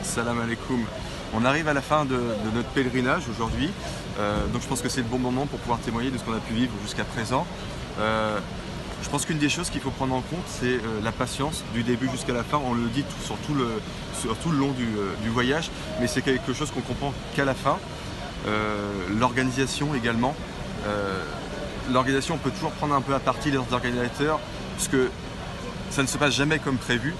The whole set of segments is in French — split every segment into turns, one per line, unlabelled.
salam alaikum. On arrive à la fin de notre pèlerinage aujourd'hui, donc je pense que c'est le bon moment pour pouvoir témoigner de ce qu'on a pu vivre jusqu'à présent. Je pense qu'une des choses qu'il faut prendre en compte, c'est la patience du début jusqu'à la fin. On le dit sur tout le long du voyage, mais c'est quelque chose qu'on comprend qu'à la fin. L'organisation également. L'organisation, on peut toujours prendre un peu à partie les organisateurs, parce que ça ne se passe jamais comme prévu,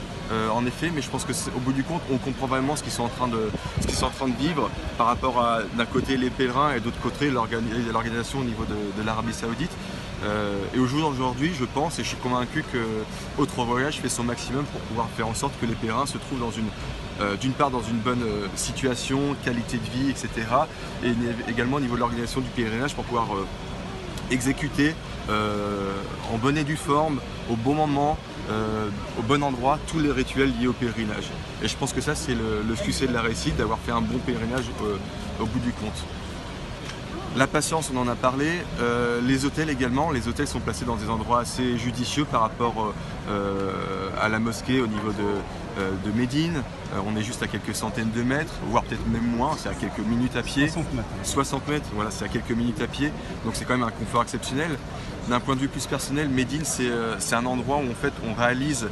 en effet, mais je pense qu'au bout du compte, on comprend vraiment ce qu'ils sont en train de vivre par rapport à, d'un côté, les pèlerins et d'autre côté, l'organisation au niveau de l'Arabie Saoudite. Et au jour d'aujourd'hui, je pense et je suis convaincu que Autre Voyage fait son maximum pour pouvoir faire en sorte que les pèlerins se trouvent d'une part dans une bonne situation, qualité de vie, etc. Et également au niveau de l'organisation du pèlerinage pour pouvoir exécuter en bonne et due forme, au bon moment, au bon endroit, tous les rituels liés au pèlerinage. Et je pense que ça, c'est le succès de la réussite, d'avoir fait un bon pèlerinage au bout du compte. La patience, on en a parlé. Les hôtels également. Les hôtels sont placés dans des endroits assez judicieux par rapport à la mosquée au niveau de Médine. On est juste à quelques centaines de mètres, voire peut-être même moins, c'est à quelques minutes à pied.
60 mètres.
60 mètres, voilà, c'est à quelques minutes à pied. Donc c'est quand même un confort exceptionnel. D'un point de vue plus personnel, Médine, c'est un endroit où en fait, on réalise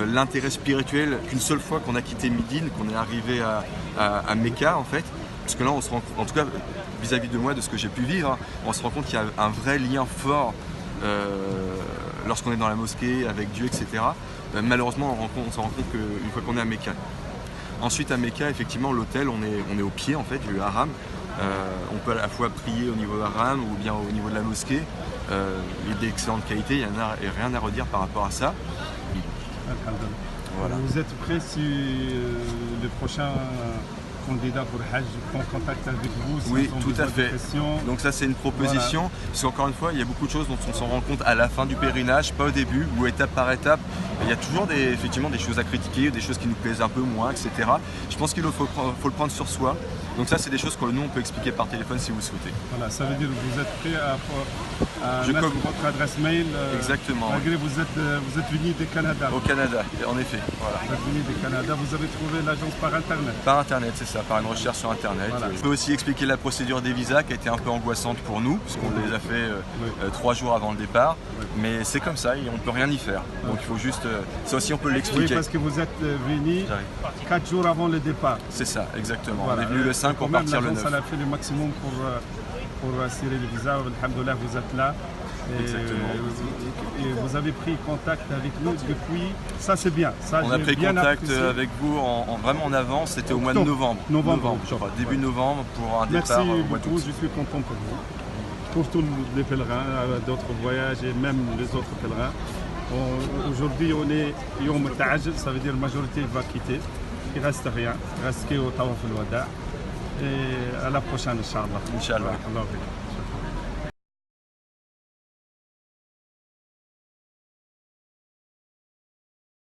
l'intérêt spirituel qu'une seule fois qu'on a quitté Médine, qu'on est arrivé à Mecca en fait. Parce que là, on se rend, en tout cas vis-à-vis de moi, de ce que j'ai pu vivre, on se rend compte qu'il y a un vrai lien fort lorsqu'on est dans la mosquée, avec Dieu, etc. Malheureusement, on s'en rend compte qu'une fois qu'on est à Mecca. Ensuite, à Mecca, effectivement, l'hôtel, on est au pied en fait, du haram. On peut à la fois prier au niveau du haram ou bien au niveau de la mosquée. Il est d'excellente qualité, il n'y a rien à redire par rapport à ça.
Voilà. Vous êtes prêt si le prochain candidat pour Hajj prend contact avec vous si
oui, tout à fait. Donc ça c'est une proposition, voilà. Parce qu'encore une fois, il y a beaucoup de choses dont on s'en rend compte à la fin du pèlerinage, pas au début, ou étape par étape. Il y a toujours effectivement des choses à critiquer, des choses qui nous plaisent un peu moins, etc. Je pense qu'il faut le prendre sur soi. Donc ça c'est des choses que nous on peut expliquer par téléphone si vous le souhaitez.
Voilà, ça veut dire que vous êtes prêt à mettre votre adresse mail.
Exactement.
Malgré vous êtes venu du Canada.
Au Canada, en effet. Voilà.
Vous êtes venu du Canada, vous avez trouvé l'agence par internet.
Par internet, c'est ça, par une recherche sur internet. Voilà. Je peux aussi expliquer la procédure des visas qui a été un peu angoissante pour nous, puisqu'on les a fait 3 jours avant le départ. Mais c'est comme ça, et on ne peut rien y faire. Donc il faut juste. Ça aussi on peut l'expliquer.
Oui, parce que vous êtes venu 4 jours avant le départ.
C'est ça, exactement. Voilà. On est venu le 5 pour partir le 9.
Elle a fait le maximum pour assurer le visa. Alhamdoulilah, vous êtes là. Et vous avez pris contact avec nous depuis. Ça c'est bien. Ça,
on a pris contact avec vous vraiment en avance, c'était au mois de novembre. Je crois, début novembre pour un départ.
Merci beaucoup, je suis content pour vous. Pour tous les pèlerins, d'autres voyages et même les autres pèlerins. Aujourd'hui on est Yom al-Ta'aj, ça veut dire la majorité va quitter. Il ne reste rien, il reste qu'au Tawaf al-Wada. Et à la prochaine, Inch'Allah.
Inch'Allah.